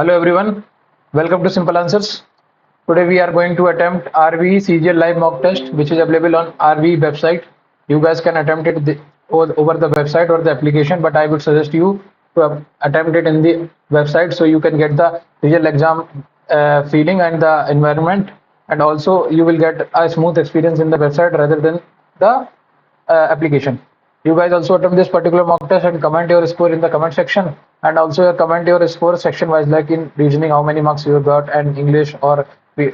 Hello everyone, welcome to Simple Answers. Today we are going to attempt RV CGL live mock test which is available on RV website. You guys can attempt it over the website or the application, but I would suggest you to attempt it in the website so you can get the real exam feeling and the environment, and also you will get a smooth experience in the website rather than the application. You guys also attempt this particular mock test and comment your score in the comment section, and also comment your score section wise, like in reasoning how many marks you got, and English, or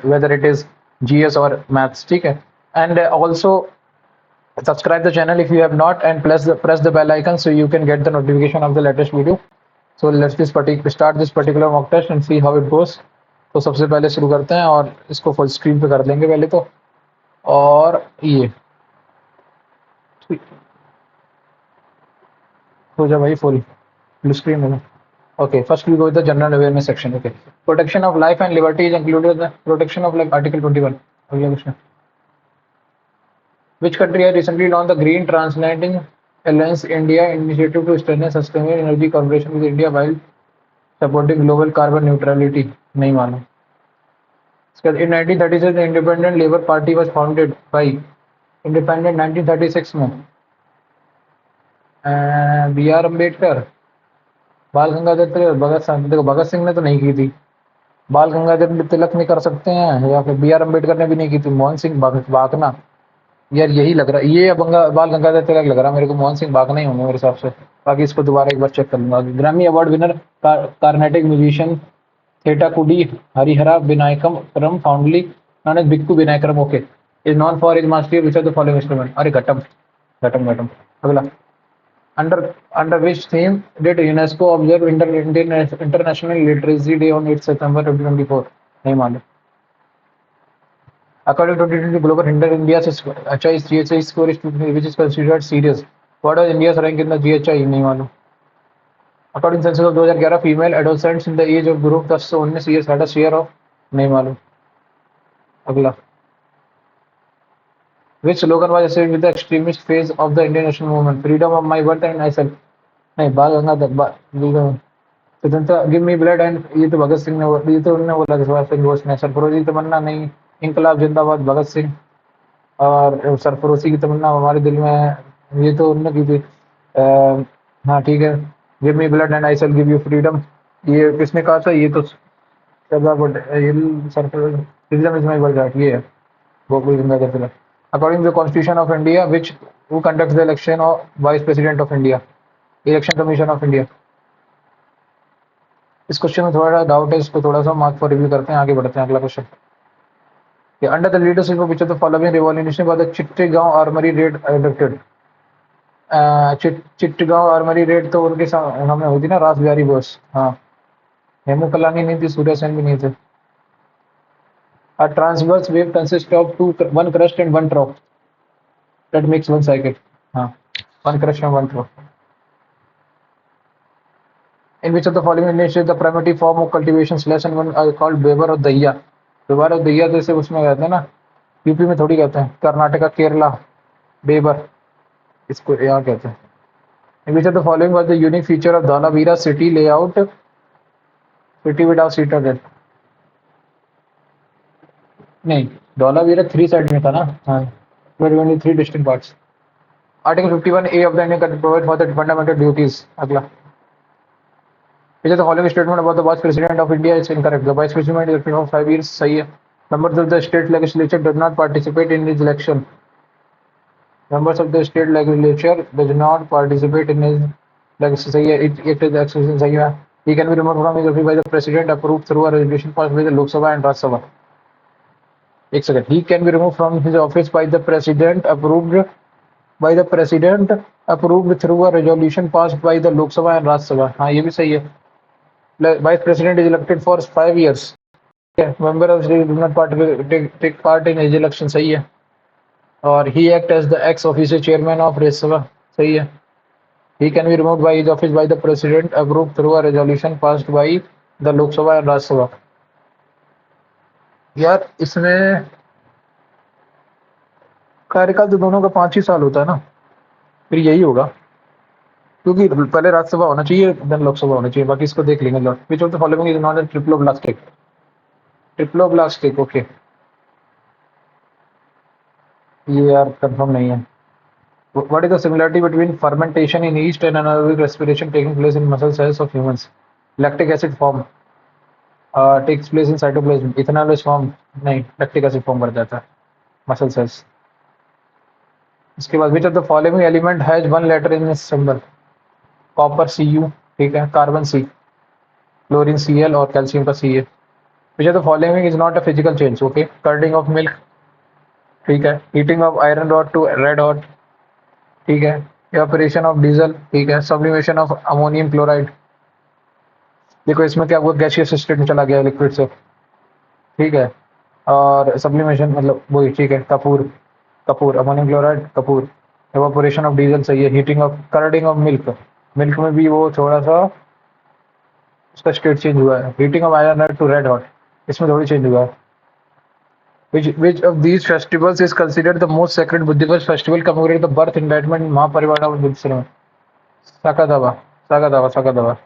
whether it is GS or maths. Okay? And also subscribe the channel if you have not, and press the bell icon so you can get the notification of the latest video. So let's start this particular mock test and see how it goes. तो सबसे पहले शुरू करते हैं और इसको full screen पे कर देंगे पहले तो, और ये हो जा भाई फुल screen में. Okay, first we go with the general awareness section. Okay, protection of life and liberty is included in the protection of life, Article 21. अगला question. Which country has recently launched the Green Transatlantic Alliance India initiative to strengthen sustainable energy cooperation with India while supporting global carbon neutrality? नहीं मालूम. In 1936, the Independent Labour Party was founded by independent 1936 में. B.R. Ambedkar, बाल गंगाधर तिलक, भगत सिंह ने तो नहीं की थी. बाल गंगाधर तिलक नहीं कर सकते हैं, या फिर B.R. अम्बेडकर ने भी नहीं की थी. मोहन सिंह भागना, यार यही लग रहा है, ये बाल गंगाधर तिलक लग रहा है मेरे को. मोहन सिंह भागना ही होंगे मेरे हिसाब से. बाकी इसको दोबारा एक बार चेक कर लूंगा. Grammy award winner Carnatic musician Thetakudi Harihara Vinayakam fondly known as Vikku Vinayakram. Okay, is known for his mastery which are the following instrument. अरे घटम घटम घटम. अगला. Under which theme did UNESCO observe International Literacy Day on 8 September 2024? नहीं मालूम. According to 2020 Global Hinder, India's GHI score is which is considered serious. What was India's rank in the GHI? नहीं मालूम. According to census of 2011, female adolescents in the age of group 10 से 19 years had a share of. नहीं मालूम. अगला. Which slogan was associated with the extremist phase of the Indian national movement? Freedom of my birth and myself. नहीं, बाल गंगाधर स्वतंत्र, give me blood and, ये तो भगत सिंह ने, ये तो उन्होंने बोला सुभाष चंद्र बोस ने. सरफरोशी तमन्ना नहीं. इंकलाब जिंदाबाद भगत सिंह, और सरफरोशी की तमन्ना हमारे दिल में है, ये तो उन्होंने की थी. हाँ ठीक है. Give me blood and I shell give you freedom, ये किसने कहा था? ये तो सरफरोशी इज माय बर्थ, ये है Gokul Gangadhar Tilak. According to the Constitution of India, who conducts the election of Vice President of India? Election Commission of India. इस question में थोड़ा डाउट है, इसको थोड़ा सा मार्क फॉर रिव्यू करते हैं, आगे बढ़ते हैं. अगला question. Under the leadership of which of the following revolution was the Chittagong armoury raid conducted? Chittagong armoury raid तो उनके सामने हुई थी ना, रास बिहारी बोस. हाँ, हेमू कलानी नहीं थी, सूर्य सेन भी नहीं थे. A transverse wave consists of one crest and one trough that makes one cycle. One crest and one trough. In which of the following initiatives the primitive form of cultivation / one are called Weber और Dahiya? Weber और दहिया जैसे उसमें कहते हैं ना, UP में थोड़ी कहते हैं. कर्नाटका, केरला, बेबर, इसको यहाँ कहते हैं. In which of the following was the unique feature of Dhalavira city layout? City without citadel. नहीं, धौलावीरा 3 साइड में था ना. हाँ, only 3 distinct parts. Article 51A of the Indian Constitution provides for the fundamental duties. अगला. Which of the following statement about the Vice President of India is incorrect? The Vice President is elected for 5 years. सही है. Members of the state legislature does not participate in his election. Members of the state legislature does not participate in his election. सही है. It is exception. सही है. He can be removed from his office by the President approved through a resolution passed by the Lok Sabha and Rajya Sabha. एक second. He can be removed from his office by the president approved through a resolution passed by the Lok Sabha and Rajya Sabha. हाँ, ये भी सही है. Vice President is elected for 5 years. Member of the state do not take part in his election. सही है. और he act as the ex officio chairman of Rajya Sabha. सही है. He can be removed by his office by the president approved through a resolution passed by the Lok Sabha and Rajya Sabha. यार इसमें कार्यकाल तो दोनों का 5 ही साल होता है ना, फिर यही होगा. क्योंकि पहले राज्यसभा होना चाहिए देन लोकसभा होना चाहिए, बाकी इसको देख लेंगे। विच of the following is not a triploblastic? Triploblastic, okay, ये यार कंफर्म नहीं है। What is the similarity between fermentation in yeast and anaerobic respiration taking place in muscle cells of humans? Lactic acid form takes place in cytoplasm. Ethanol is formed, नहीं, lactic acid form कर जाता है muscle cells. इसके बाद which of the following element has one letter in its symbol? Copper Cu, ठीक है, carbon C, chlorine Cl और calcium का Ca. Which of the following is not a physical change? Okay, curding of milk, ठीक है, heating of iron rod to red hot, ठीक है, evaporation of diesel, ठीक है, sublimation of ammonium chloride. देखो इसमें क्या हुआ, गैसियस स्टेट में चला गया लिक्विड से, ठीक है, और सब्लिमेशन मतलब वही, ठीक है, कपूर, कपूर, अमोनियम क्लोराइड, कपूर, एवापोरेशन ऑफ डीजल सही है, heating of, curding of milk, milk में भी वो थोड़ा सा उसका स्टेट चेंज हुआ है, heating of iron red to red hot, इसमें थोड़ी चेंज हुआ है। Which of these festivals is considered the most sacred Buddhist festival commemorating the birth, enlightenment, Mahaparivana of Buddhism? Sakadava, Sakadava, Sakadava.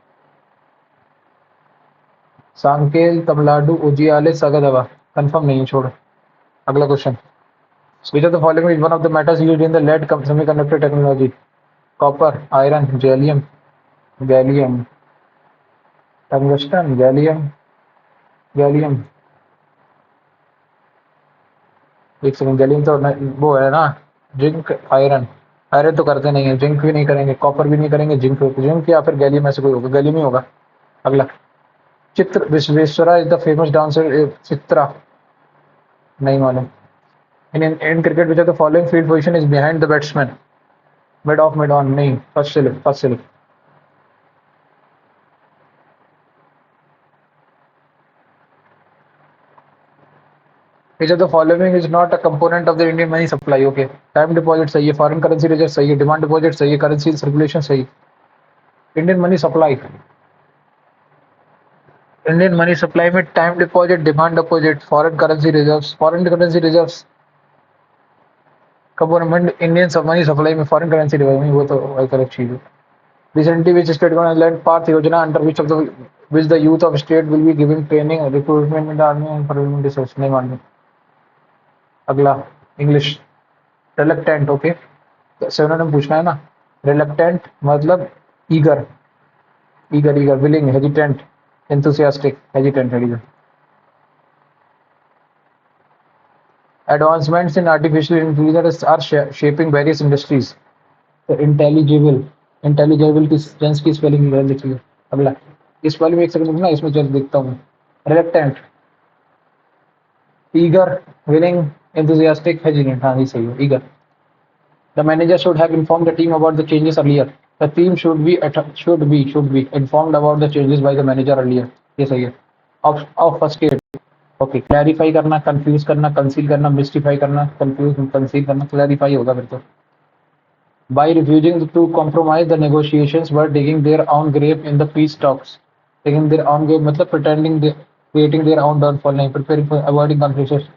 सांकेल, तमिलनाडु, उजियाले, सगादवा, confirm नहीं है, छोड़। अगला question, which of the following is one of the metals used in the lead semiconductor technology? Copper, iron, gallium, gallium, tungsten, gallium, gallium, एक second, gallium तो वो है ना, जिंक, आयरन, आयरन तो करते नहीं है, जिंक भी नहीं करेंगे, कॉपर भी नहीं करेंगे, जिंक, जिंक या फिर गैलियम में से कोई होगा, गैलियम ही होगा। अगला, चित्र Vishweshwara is the famous dancer, Chitra, नहीं मालूम। In cricket, which of the following field position is behind the batsman? Mid off, mid on, नहीं, first slip, first slip. Which of the following is not a component of the Indian money supply? Okay, time deposit सही है, foreign currency reserve सही है, demand deposit सही है, currency circulation सही, Indian money supply, Indian money supply में time deposit, demand deposit, foreign currency reserves component Indian money supply में foreign currency reserve में, वो तो अलग चीज है। Recently, which state government led Path Yojana, under which the youth of state will be given training, recruitment in the army and parliament resource? नहीं मालूम। अगला, इंग्लिश, रिलक्टेंट, ओके, सिनोनिम पूछना है ना, रिलक्टेंट मतलब eager, eager, eager, willing, hesitant, enthusiastic, hesitant, hesitant. Advancements in artificial intelligence are shaping various industries. तो intelligible की gents की स्पेलिंग लिखिए। अगला, इस वाले में एक सेकंड ना, इसमें जल्द देखता हूँ। Reluctant, eager, willing, enthusiastic, hesitant, हाँ ये सही है, eager. The manager should have informed the team about the changes earlier. The team should be informed about the changes by the manager earlier. ये सही है। Of first aid, okay, clarify करना, confuse करना, conceal करना, mystify करना, confuse, conceal करना, clarify होगा फिर तो। By refusing to compromise the negotiations were digging their own grave in the peace talks. Digging their own grave मतलब pretending they creating their own downfall, नहीं, preparing for avoiding conflicts.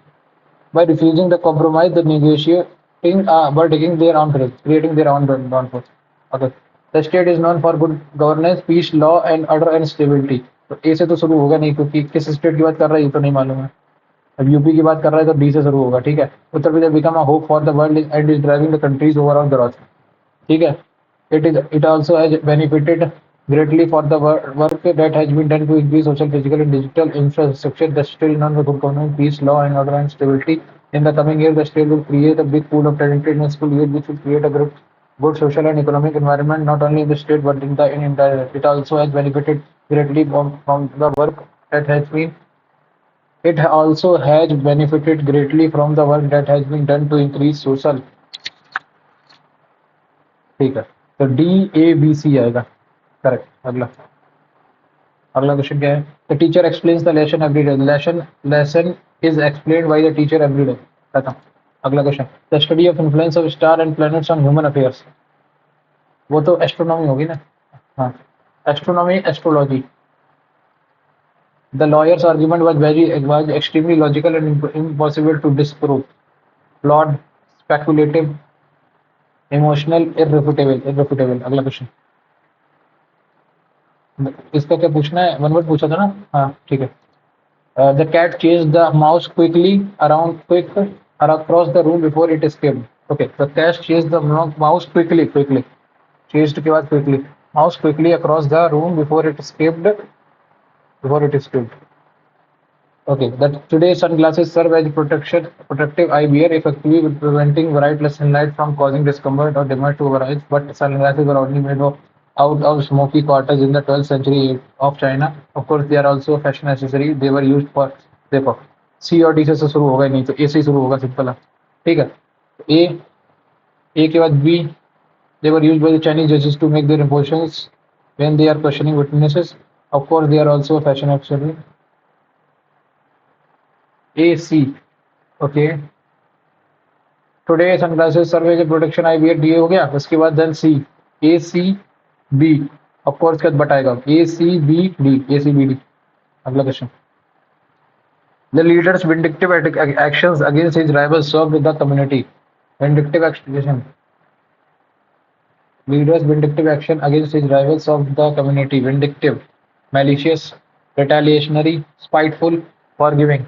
By refusing the compromise, the negotiating were digging their own grave, creating their own downfall. Okay. The state is known for good governance, peace, law and order and stability. तो ए से तो शुरू होगा नहीं, क्योंकि किस state की बात कर रहा है ये तो नहीं मालूम है। अब यूपी की बात कर रहा है तो डी से शुरू होगा, ठीक है। Uttar Pradesh become a hope for the world and is driving the country's overall growth, ठीक है। It also has benefited greatly for the work that has been done to increase social, physical, and digital infrastructure. The state known for good governance, peace, law, and order and stability. In the coming year, the state will create a big pool of talented and skilled youth, which will create a good social and economic environment not only in the state but in the entire. It also has benefited greatly from the work that has been. It also has benefited greatly from the work that has been done to increase social. ठीक है, तो DABC आएगा correct. अगला, अगला question क्या है? The teacher explains the lesson every day. Lesson is explained by the teacher every day. खत्म। अगला question, the study of influence of star and planets on human affairs. वो तो एस्ट्रोनॉमी होगी ना, हाँ, astronomy, astrology. The lawyers argument was extremely logical and impossible to disprove. Flawed, speculative, emotional, irrefutable। अगला question, इसका क्या पूछना है, वन वर्ड पूछा था ना, हाँ ठीक है। The cat chase the mouse quickly around quick across the room before it escaped. Okay, the cat chased the mouse quickly. Chased के बाद quickly. Mouse quickly across the room before it escaped. Before it escaped. Okay, that today's sunglasses serve as protective eye wear, effectively preventing bright sunlight from causing discomfort or damage to our eyes. But sunglasses were only made out of smoky quarters in the 12th century of China. Of course, they are also a fashion accessory. They were used for, देखो सी और D से शुरू होगा, नहीं तो ए से ही शुरू होगा, सिंपल है, ठीक है। ए ए के बाद B, they were used by the Chinese judges to make their impositions when they are questioning witnesses. Of course, they are also a fashion accessory. A C, okay. Today sunglasses serve as a protection eye wear, D हो गया, उसके बाद then C, A C B, of course क्या बताएगा, A C B D, A C B D. अगला question, the leaders vindictive actions against his rivals served the community. Vindictive action, leaders vindictive action against his rivals of the community, vindictive, malicious, retaliatory, spiteful, forgiving।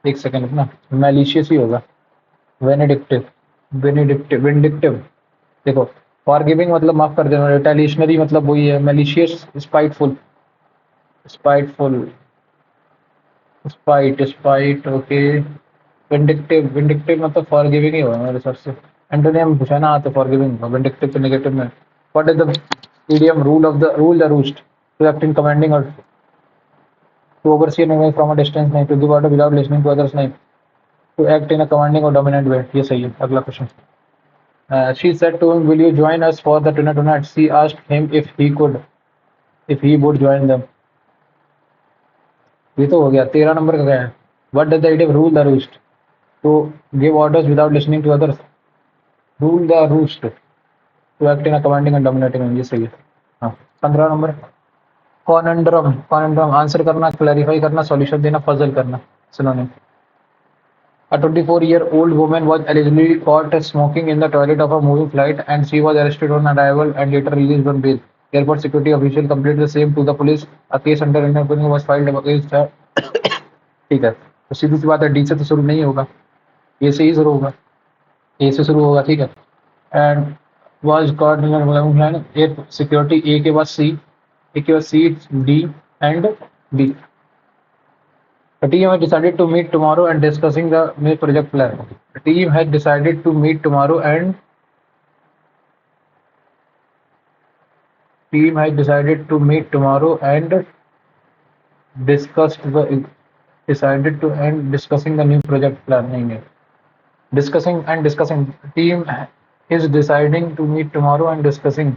एक second ना, malicious ही होगा, vindictive, vindictive, देखो forgiving मतलब माफ कर देना, रिटेलिएशनरी मतलब वही है, malicious spiteful, spiteful, spite okay, vindictive, vindictive मतलब फॉरगिविंग ही होगा मेरे हिसाब से। एंटोनियम पूछा ना, तो फॉरगिविंग, विंडिक्टिव तो नेगेटिव में। What is the idiom rule the roost, to act in commanding or to oversee an enemy from a distance, नहीं, to give order without listening to others, नहीं, to act in a commanding or dominant way, ये सही है। अगला question, she said to him, will you join us for the dinner tonight? She asked him if he would join them। ये तो हो गया, 13 number का क्या है, what does the idiom rule the roost, to give orders without listening to others, rule the roost, to act in a commanding and dominating way, ये सही है। हाँ, 15 नंबर, कॉनंड्रम, कॉनंड्रम आंसर करना, क्लैरिफाई करना, सॉल्यूशन देना, पजल करना, synonym. A 24-year-old woman was allegedly caught smoking in the toilet of a moving flight, and she was arrested on arrival and later released on bail. Airport security official completed the same to the police. A case under investigation was filed against her। ठीक है, तो सीधी सी बात है, D से तो शुरू नहीं होगा, ए से ही शुरू होगा, ए से शुरू होगा, ठीक है। And was caught in air security, A के बाद सी, ए के बाद C, D and B. The team has decided to meet tomorrow and discussing the new project plan. The team has decided to meet tomorrow and discuss the decided to and discussing the new project plan, नहीं है, discussing and discussing, team is deciding to meet tomorrow and discussing,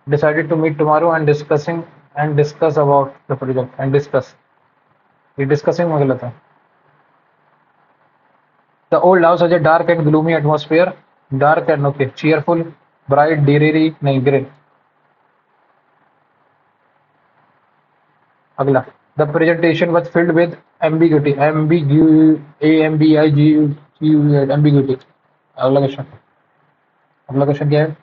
decided to meet tomorrow and discussing and discuss about the project and discuss, ये discussing में गलत है। The old house has a dark and gloomy atmosphere, dark and okay, cheerful, bright, dreary, नहीं grey। अगला, the presentation was filled with ambiguity, ambiguity। अगला question क्या है,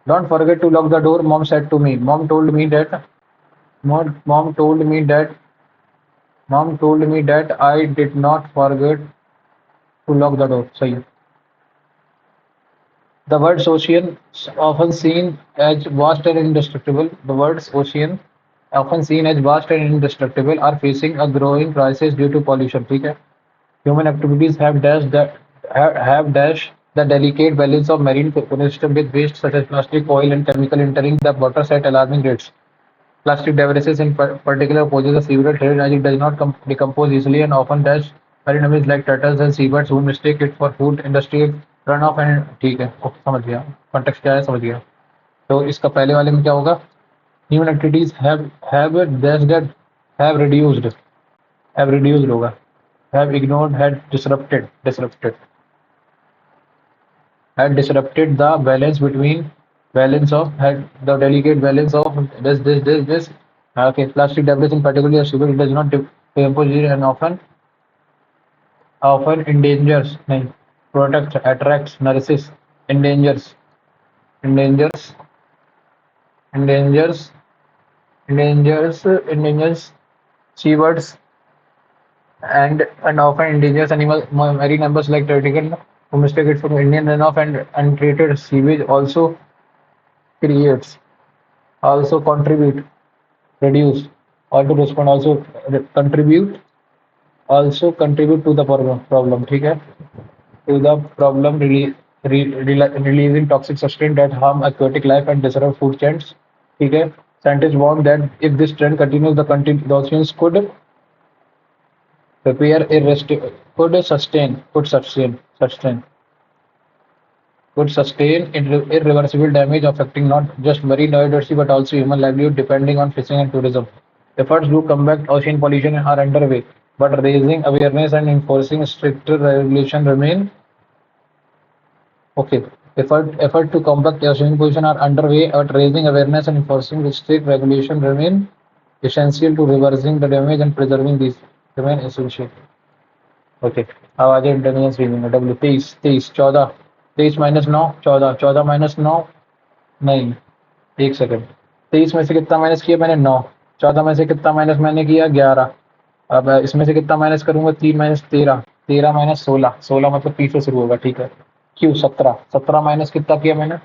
don't forget to lock the door, mom said to me, mom told me that I did not forget to lock the door, सही है। The words ocean, often seen as vast and indestructible, the words ocean, often seen as vast and indestructible, are facing a growing crisis due to pollution, ठीक है। Human activities have dashed the delicate balance of marine ecosystem with waste such as plastic, oil, and chemical entering the waters at alarming rates. Plastic debris in particular poses a severe threat as it does not decompose easily and often dash marine animals like turtles and seabirds who mistake it for food, industrial runoff and, ठीक है, समझ गया, context क्या है, समझ गया। तो इसका पहले वाले में क्या होगा, human activities have dashed, have reduced होगा, have ignored, had disrupted the balance of had the delicate balance of this, okay, plastic debris in particular sugar, it does not decompose and often endangers, नहीं, protects, attracts, nourishes, endangers endangers endangers seabirds and often endangered animals. Marine animals like turtle who mistake it for Indian runoff and untreated sewage creates also contribute reduce or to respond contribute to the problem ठीक है to the problem releasing toxic substance that harm aquatic life and disrupt food chains ठीक है scientists warn that if this trend continues the oceans prepare could sustain irreversible damage affecting not just marine biodiversity but also human livelihood depending on fishing and tourism. Efforts to combat ocean pollution are underway, but raising awareness and enforcing stricter regulation remain okay. Effort to combat ocean pollution are underway, but raising awareness and enforcing strict regulation remain essential to reversing the damage and preserving these remain essential. Okay अब आ जाए intelligence reasoning में W 23 14 23 minus 9 14 14 minus 9 नहीं एक second 23 में से कितना minus किया मैंने 9 14 में से कितना माइनस मैंने किया 11 अब इसमें से कितना माइनस करूंगा 3 माइनस 13 13 माइनस 16 16 मतलब पी से शुरू होगा ठीक है क्यू 17 17 माइनस कितना किया मैंने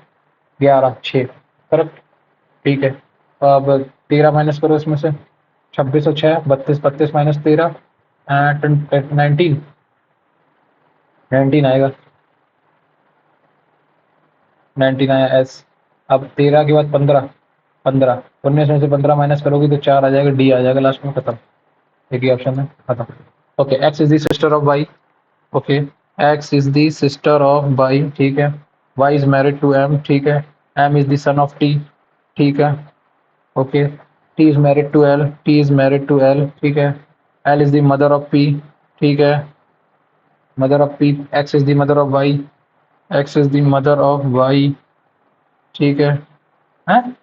11 6 करेक्ट ठीक है अब 13 माइनस करो इसमें से 26 और 6 32 32 माइनस 13 19 19 आएगा 19 आया एस अब 13 के बाद 15 15 19 में से 15 माइनस करोगे तो 4 आ जाएगा डी आ जाएगा लास्ट में खत्म एक ही ऑप्शन है खत्म okay X is the sister of Y okay X is the sister of Y ठीक है Y is married to M ठीक है M is the son of T ठीक है okay T is married to L T is married to L ठीक है L is the mother of P ठीक है mother of p x is the mother of y x is the mother of y ठीक है हैं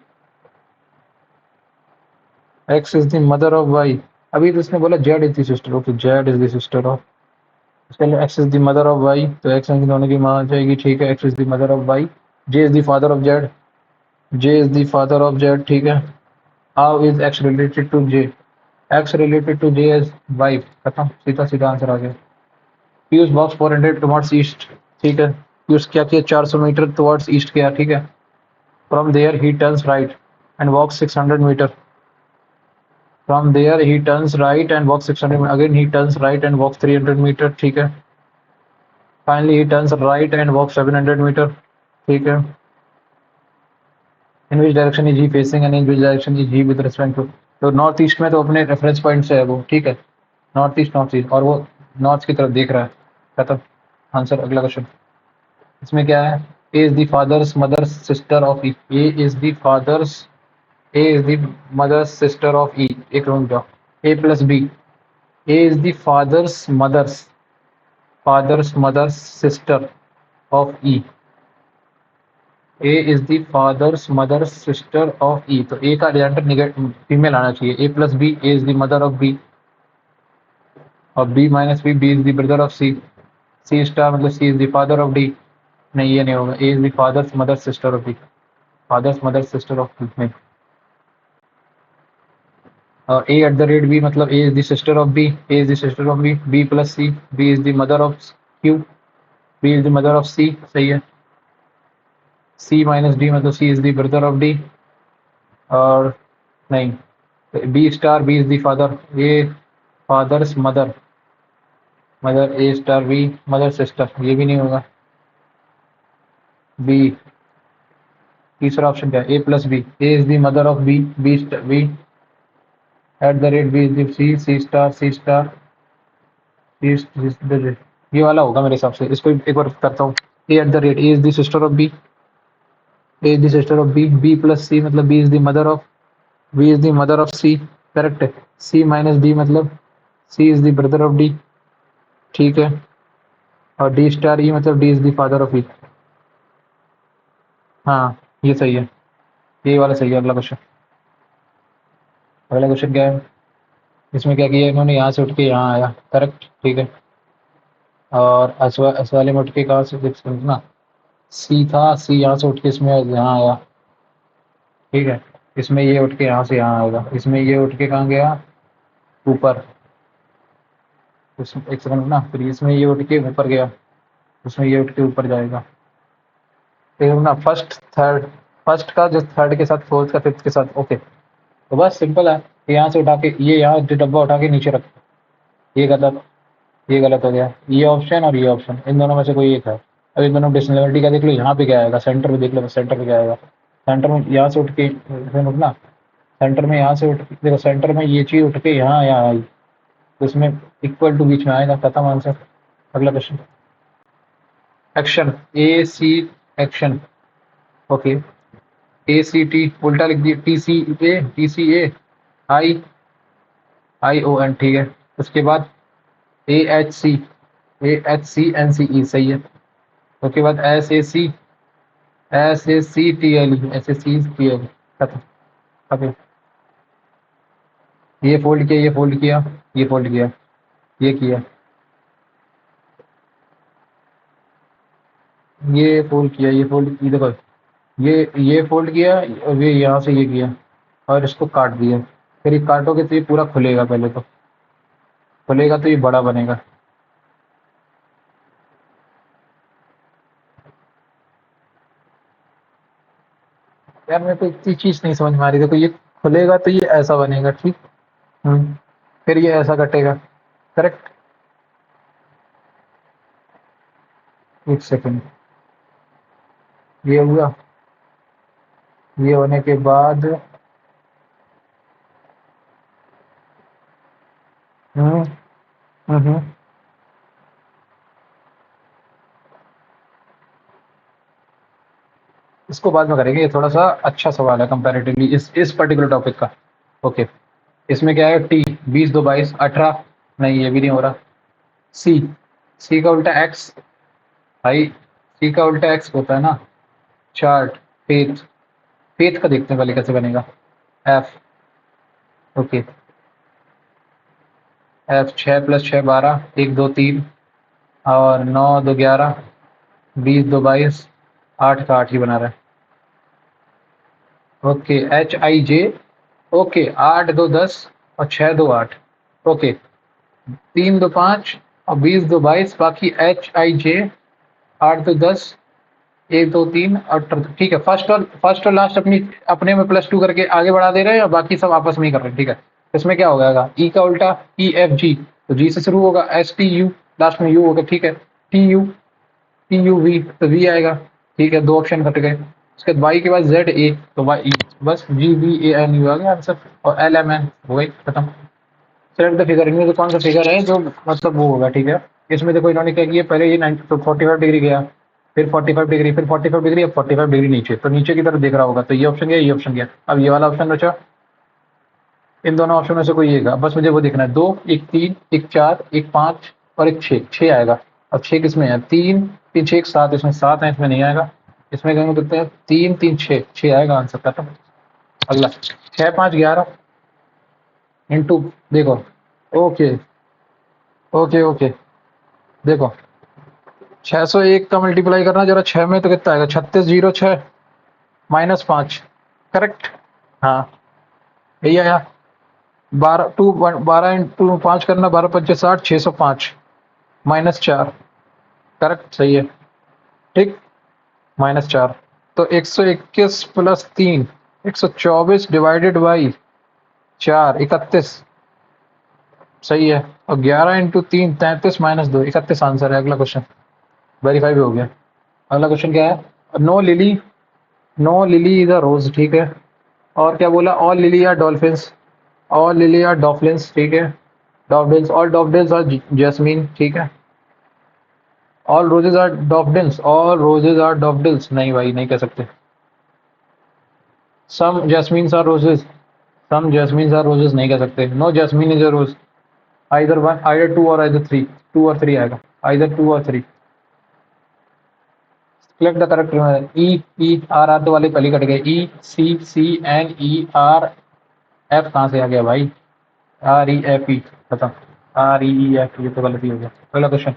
x is the mother of y अभी तो इसने बोला z is the sister okay z is the sister of इसके लिए x is the mother of y तो x इनकी दोनों की माँ आ जाएगी ठीक है x is the mother of y j is the father of z j is the father of z ठीक है how is x related to j x related to j is wife खत्म सीधा सीधा आंसर आ गया पीयूष वॉक्स 400 towards east ठीक है पीयूष क्या किया 400 मीटर टुवर्ड्स ईस्ट किया ठीक है from there he turns right and walks 600 metre from there he turns right and walks 600 again he turns right and walks 300 metre ठीक है finally he turns right and walks 700 metre ठीक है in which direction is he facing and in which direction is he with respect to तो north east में तो अपने reference point से है वो ठीक है नॉर्थ ईस्ट और वो नॉर्थ की तरफ देख रहा है खत्म आंसर अगला क्वेश्चन इसमें क्या है A is the father's mother's sister of E A is द मदर्स सिस्टर ऑफ ई एक रूम जाओ A plus B A is the father's mother's sister of E A is the father's mother's sister of E तो A का result female आना चाहिए A plus B A is the mother of B और B minus B is the brother of C C star मतलब C is the father of D नहीं ये नहीं होगा A is the father's mother sister of D father's mother sister of D नहीं और A at the rate B मतलब A is the sister of B A is the sister of B plus C B is the mother of Q B is the mother of C सही है C minus D मतलब C is the brother of D और नहीं B star B is the father A father's mother A star B mother sister ये भी नहीं होगा B तीसरा ऑप्शन क्या है A plus B A is the mother of B B at the rate B is the C star ये वाला होगा मेरे हिसाब से इसको एक बार करता हूँ A at the rate A is the sister of B A is the sister of B plus C मतलब B is the mother of C correct है सी माइनस डी मतलब C is the brother of D ठीक है और D star E मतलब D is the father of E हाँ ये सही है ये वाला सही है अगला क्वेश्चन क्या है इसमें क्या किया इन्होंने यहाँ से उठ के यहाँ आया करेक्ट ठीक है और एस वाले में उठ के कहाँ से ना सी था सी यहाँ से उठ के इसमें यहाँ आया ठीक है इसमें ये उठ के यहाँ से यहाँ आएगा, इसमें ये उठ के कहाँ गया, ऊपर। एक सेकंड ना, फिर इसमें ये उठ के ऊपर गया, उसमें ये उठ के ऊपर जाएगा। फिर ना फर्स्ट थर्ड, फर्स्ट का जो थर्ड के साथ, फोर्थ का फिफ्थ के साथ, ओके। तो बस सिंपल है। यहाँ से उठा के ये यहाँ जो डब्बा उठा के नीचे रख, ये गलत, ये गलत हो गया। ये ऑप्शन और ये ऑप्शन, इन दोनों में से कोई एक है। अब इन दोनों डिससिमिलरिटी का देख लो, यहाँ पे क्या आएगा, सेंटर में देख लो, सेंटर में क्या आएगा। सेंटर में यहाँ से उठ के उठना, सेंटर में यहाँ से उठ देखो, सेंटर में ये चीज़ उठ के यहाँ यहाँ आई, तो उसमें इक्वल टू बीच में आएगा, खत्म आंसर। अगला question. Action, A C, action, okay. A C T उल्टा लिख दिया, T C A, T C A, I, I O N, ठीक है। उसके बाद A H C, A H C N C E, सही है। उसके बाद S A C, S A C T L E, S A C T L, खत्म। Okay, ये फोल्ड किया, ये फोल्ड किया, ये फोल्ड किया, ये किया, ये फोल्ड किया, ये फोल्ड, ये देखो, ये फोल्ड किया, और ये यहाँ से ये किया, और इसको काट दिया। फिर ये काटोगे तो ये पूरा खुलेगा, पहले तो खुलेगा तो ये बड़ा बनेगा। यार मेरे को इतनी चीज नहीं समझ में आ रही, देखो ये खुलेगा तो ये ऐसा बनेगा, ठीक। फिर ये ऐसा कटेगा, करेक्ट। एक सेकेंड, ये हुआ, ये होने के बाद हम्म हम्म इसको बाद में करेंगे, ये थोड़ा सा अच्छा सवाल है कंपैरेटिवली इस पर्टिकुलर टॉपिक का। ओके, इसमें क्या है, टी 20 2 22 18, नहीं ये भी नहीं हो रहा। सी, सी का उल्टा एक्स, भाई सी का उल्टा एक्स होता है ना। चार्ट, फेथ, फेथ का देखते हैं पहले कैसे बनेगा। एफ, ओके, एफ 6 + 6 12, 1 2 3, और 9 2 11, 20 2 22, 8 का 8 ही बना रहा है। Okay, H I J, okay, 8 2 10 और 6 2 8, ओके, 3 2 5 और 20 2 22, बाकी एच आई जे, 8 2 10, 1 2 3 और ठीक है। फर्स्ट और लास्ट अपनी अपने में +2 करके आगे बढ़ा दे रहे हैं, और बाकी सब आपस में ही कर रहे हैं, ठीक है। इसमें क्या हो जाएगा, ई का उल्टा ई एफ जी, तो जी से शुरू होगा, एस टी यू, लास्ट में यू होगा, ठीक है। T U, T U V, तो वी आएगा, ठीक है। 2 ऑप्शन कट गए। उसके बाद वाई के बाद जेड ए, तो वाई ई, बस जी वी ए एन यू आ गया आंसर, और एल एम एन हो गई, खत्म। सेलेक्ट द फिगर, इनमें से कौन सा फिगर है जो मतलब वो होगा, ठीक है। इसमें देखो इन्होंने क्या किया, पहले ये 45 डिग्री गया, फिर 45 डिग्री, फिर 45 डिग्री, अब 45 डिग्री नीचे, तो नीचे की तरफ देख रहा होगा, तो ये ऑप्शन गया, ये ऑप्शन गया। अब ये वाला ऑप्शन बचा, इन दोनों ऑप्शन में से कोई एक, बस मुझे वो देखना है। 2 1 3 1 4 1 5 और 1 6, 6 आएगा। अब 6 किसमें है, 3 3 6 1 7, इसमें 7 है, इसमें नहीं आएगा। इसमें कहेंगे कितने हैं, 3 3 6, 6 आएगा आंसर, खत्म। अगला 6 5 11 इंटू, देखो, ओके ओके ओके, देखो 601 का मल्टीप्लाई करना जरा 6 में, तो कितना आएगा, 36 0 6 -5, करेक्ट। हाँ, यही आया। 12 इंटू 5 करना, 12 5 60, 605 -4, करेक्ट, सही है, ठीक। -4, तो 121 + 3, 124 डिवाइडेड बाई 4, 31, सही है। और 11 × 3 33 -2, 31 आंसर है। अगला क्वेश्चन वेरीफाई भी हो गया। अगला क्वेश्चन क्या है, no lily, no lily is a rose, ठीक है। और क्या बोला, all lily are dolphins, all lily are dolphins, ठीक है। Daffodils, all daffodils are jasmine, ठीक है। All roses are daffodils, all roses are daffodils, नहीं भाई नहीं कह सकते। Some jasmines are roses, some jasmines are roses नहीं कह सकते। No jasmine is a rose, either one, either two और आइदर थ्री, 2 और 3 आएगा, आइदर 2 और 3। Select the correct, E, E R R तो वाले पहले कट गए, E C, C N E R F कहाँ से आ गया भाई, आर ई एफ ई, खत्म। आर ई एफ, ये तो गलती हो गया। अगला क्वेश्चन,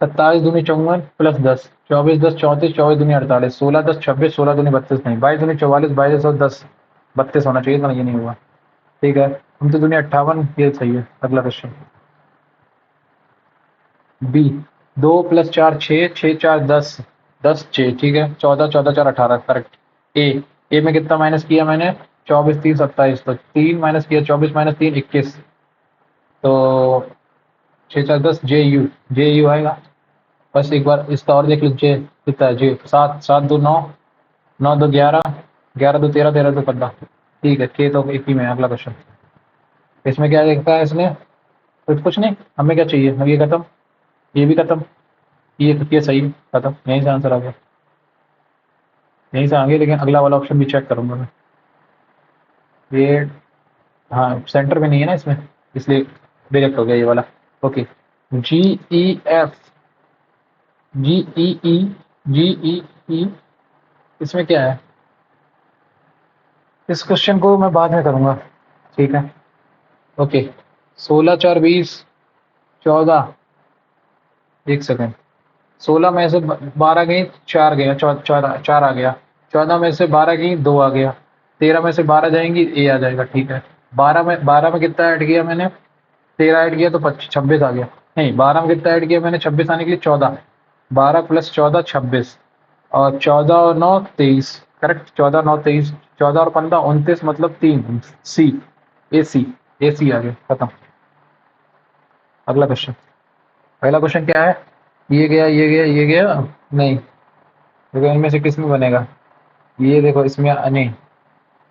27 दूनी 54 + 10, 24 10 34, 24 दूनी 48, 16 10 26, 16 दूनी 32, नहीं, 22 दूनी 44, 22 और 10, 32 होना चाहिए था, ये नहीं हुआ। ठीक है, हम तो दुनिया 58, ये सही है। अगला क्वेश्चन बी। 2 + 4 6, 6 × 4 = 10, 10 6, ठीक है। 14 14 4 18, करेक्ट। ए में कितना माइनस किया मैंने? 24 3 27, तो 3 माइनस किया, 24 - 3 21, तो 6 4 10, जे यू आएगा। बस एक बार इसका और देख लीजिए कितना है। जे 7 7 2 9, 9 2 11, 11 2 13, 13 2 15, ठीक है। के तो एक ही में है। अगला क्वेश्चन, इसमें क्या देखता है इसने? कुछ नहीं, हमें क्या चाहिए? अब ये खत्म, ये भी खत्म, ये सही खत्म, यहीं से आंसर आ गया, यहीं से आगे। लेकिन अगला वाला ऑप्शन भी चेक करूंगा मैं। ये हाँ सेंटर में नहीं है ना इसमें, इसलिए रिजेक्ट हो गया ये वाला। ओके, जी ई एफ, जी ई ई, जी ई ई, इसमें क्या है? इस क्वेश्चन को मैं बाद में करूंगा, ठीक है। ओके, 16 4 20, 14, एक सेकेंड। 16 में से 12 गई, 4 गया, 4 आ गया। 14 में से 12 गई, 2 आ गया। 13 में से 12 जाएंगी, ए आ जाएगा, ठीक है। 12 में कितना ऐड किया मैंने? 13 ऐड किया तो 26 आ गया। नहीं, 12 में कितना ऐड किया मैंने? 26 आने के लिए 14, 12 + 14 26, और 14 और 9 23, करेक्ट। 14 9 23, 14 और 15 29, मतलब 3, सी, ए सी आ गया, खत्म। अगला क्वेश्चन, पहला क्वेश्चन क्या है? ये गया, ये गया, ये गया, नहीं। देखो इनमें से किस में बनेगा? ये देखो इसमें नहीं,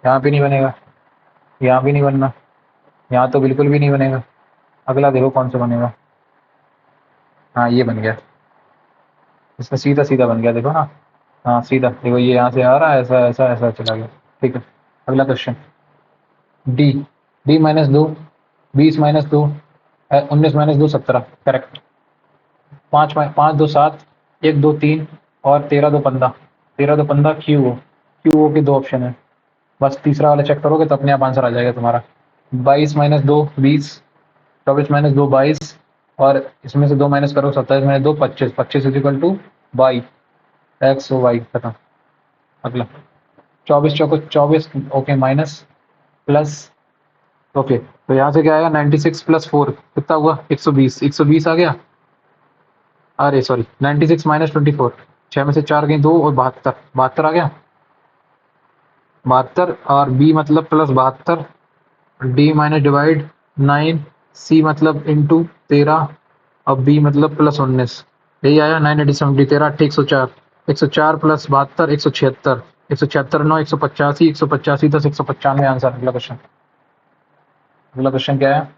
यहाँ पे नहीं बनेगा, यहाँ भी नहीं बनना, यहाँ तो बिल्कुल भी नहीं बनेगा। अगला देखो कौन सा बनेगा। हाँ ये बन गया, इसमें सीधा सीधा बन गया, देखो ना। हाँ सीधा, देखो ये यहाँ से आ रहा है, ऐसा ऐसा ऐसा चला गया, ठीक है। अगला क्वेश्चन, डी। D - 2, 20 - 2, 19 - 2 17, correct. 5 5 2 7, 1 2 3, और 13 2 15, 13 2 15, क्यू ओ के 2 ऑप्शन है। बस तीसरा वाला चेक करोगे तो अपने आप आंसर आ जाएगा तुम्हारा। 22 - 2 20, 24 - 2 22, और इसमें से 2 माइनस करो, 27 - 2 25, 25 = वाई, एक्स ओ वाई, खत्म। अगला 24 चौको 24, ओके, माइनस प्लस, ओके। तो यहाँ से क्या आएगा? 96 + 4 कितना हुआ? 120, 120 आ गया। अरे सॉरी, 96 - 24, 6 में से 4 गई 2, और 72, 72 आ गया, 72। और बी मतलब प्लस 72, डी माइनस डिवाइड 9, सी मतलब इंटू 13, और बी मतलब +19, यही आया। 9 80 70, 13 8 104, 104 + 72 176, 176 9 185, 185 10 195 आंसर। अगला क्वेश्चन, अगला क्वेश्चन क्या है?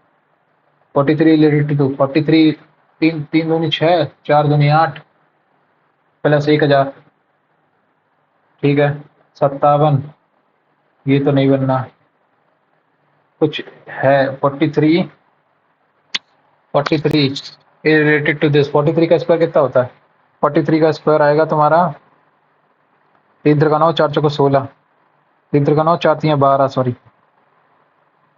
43 रिलेटेड टू 43, 3 3 दूनी 6, 4 दूनी 8, प्लस 1000, ठीक है। 57, ये तो नहीं बनना, कुछ है। 43, 43 रिलेटेड टू दिस, 43 का स्क्वायर कितना होता है? 43 का स्क्वायर आएगा तुम्हारा 3 3 9 4 चौको 16, 3 3 9 4 3 12, सॉरी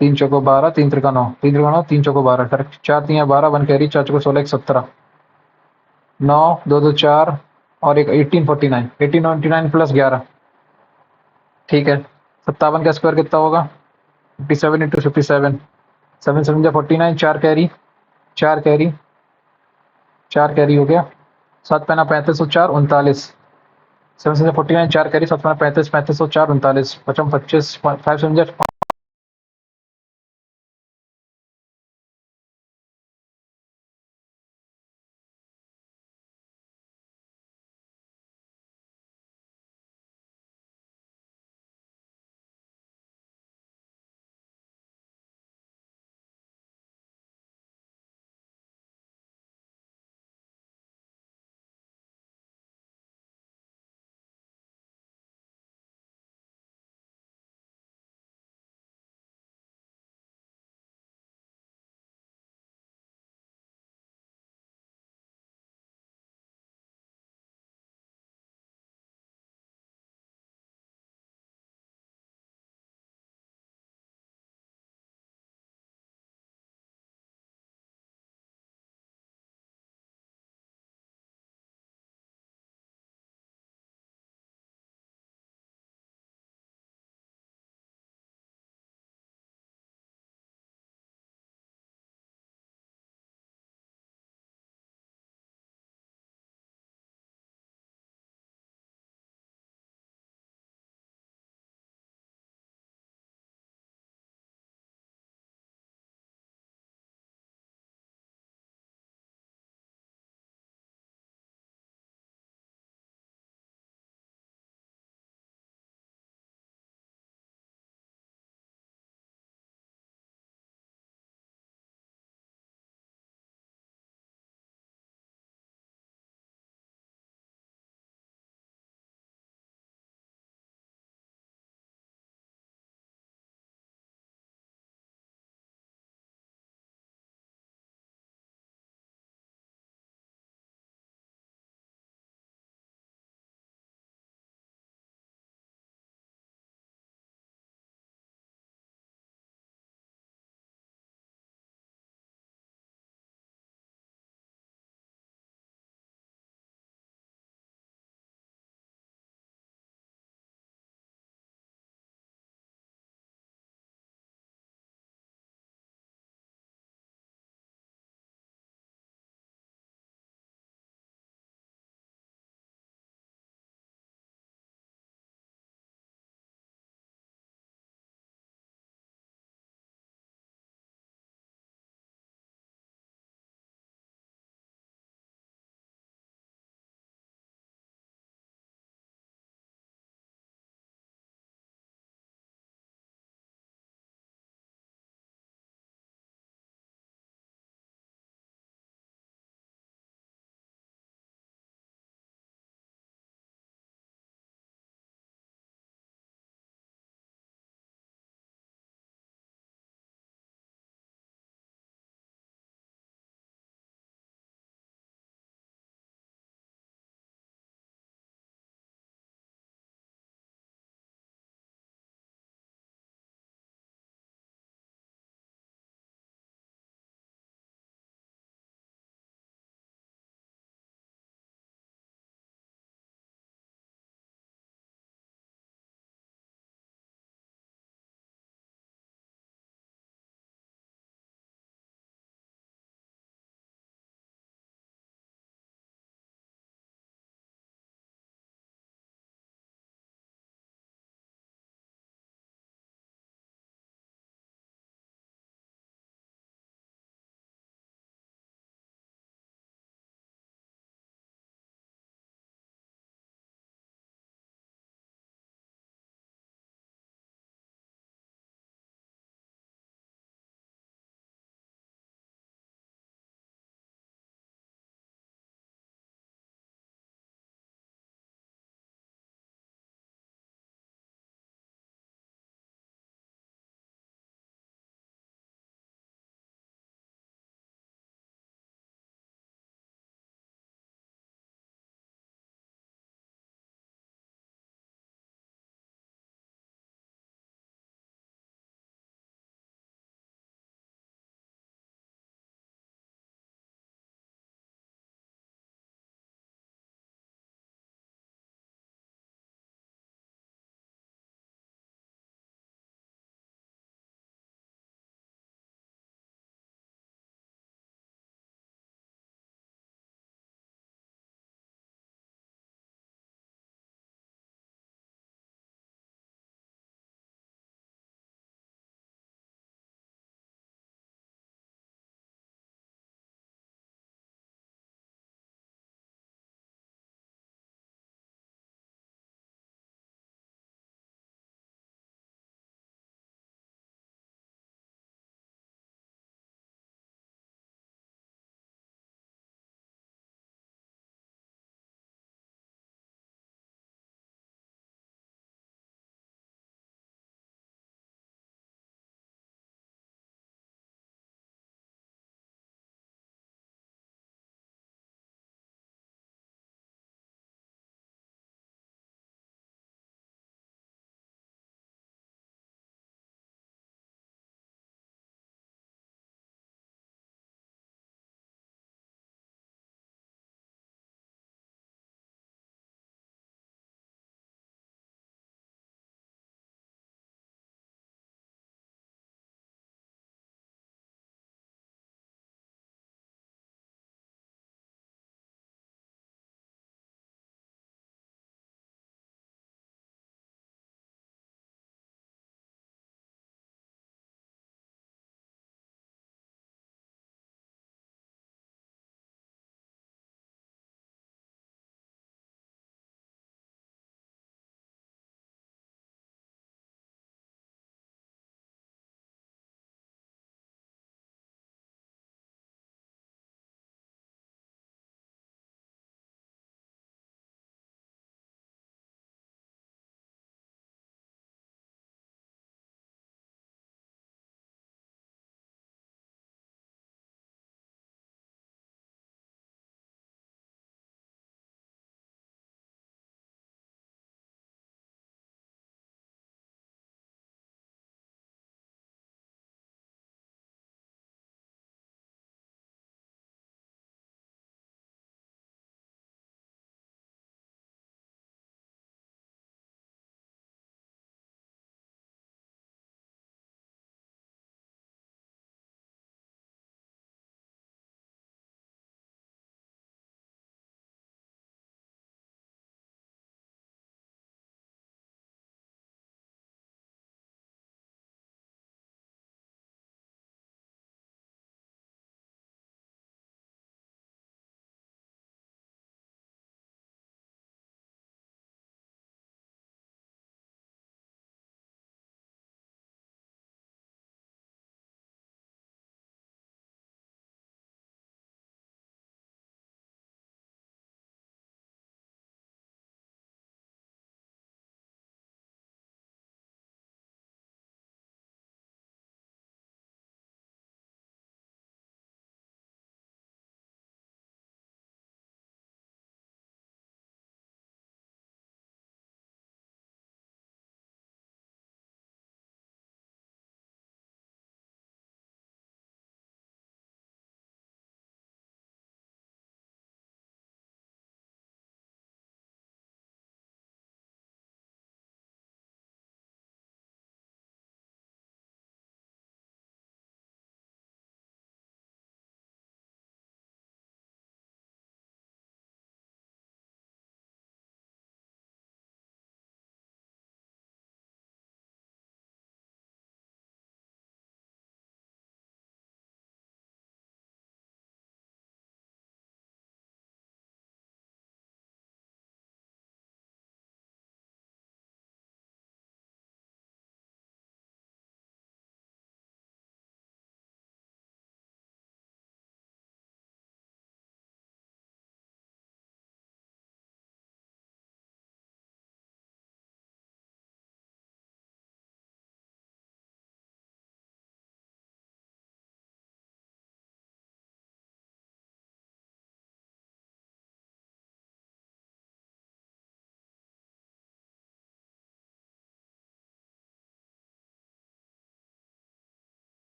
3 चौको 12, 3 3 9, 3 3 9 3 चौको 12, करेक्ट। 4 3 12, 1 कैरी, 4 चौको 16 1 17, 9 2 2 4, और एक 1849, 1899 + 11, ठीक है। 57 का स्क्वायर कितना होगा? 57 × 57, 7 7 49, 4 कैरी, 4 कैरी, 4 कैरी हो गया। 7 पैना 35 और 4 39, 7 7 49, 4 कैरी, 7 पैना 35, 35 और 4 39, 55 25, 5 7